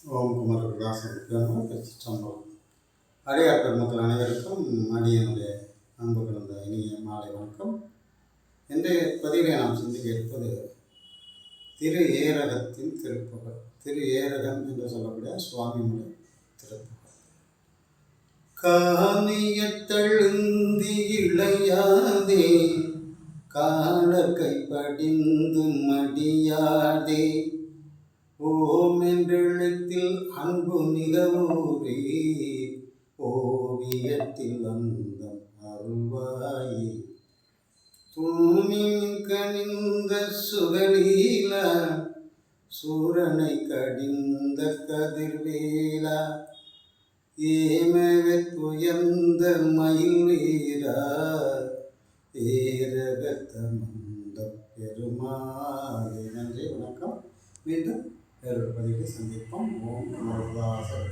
ஓம் குமரகுருதாசனுக்கு திருச்சிற்றம்பலம். அடியார் பெருமக்கள் அனைவருக்கும் அடியனுடைய அன்பு கலந்த இனிய மாலை வணக்கம். இன்றைய பதிவிலே நாம் சிந்திக்க இருப்பது திரு ஏரகத்தின் திருப்புகழ். திரு ஏரகம் என்று சொல்லக்கூடிய சுவாமியுடைய திருப்புகழ். காணியத்தழுந்தி இளையாதே காலக்கை படிந்து மடியாதே ஓம் என்றெழுத்தில் அன்பு நிகவூரே ஓவியத்தில் அந்தம் அருள்வாயே தூணின் கனிந்த சுகலீலா சூரனை கடிந்த கதிர்வேலா ஏமகத்துயர்ந்த மயில் வீரா ஏரகத்தமந்த பெருமாளே. நன்றி, வணக்கம். மீண்டும் வேறொரு பதிவில் சந்திப்போம். ஓம் குமரகுருதாசர்.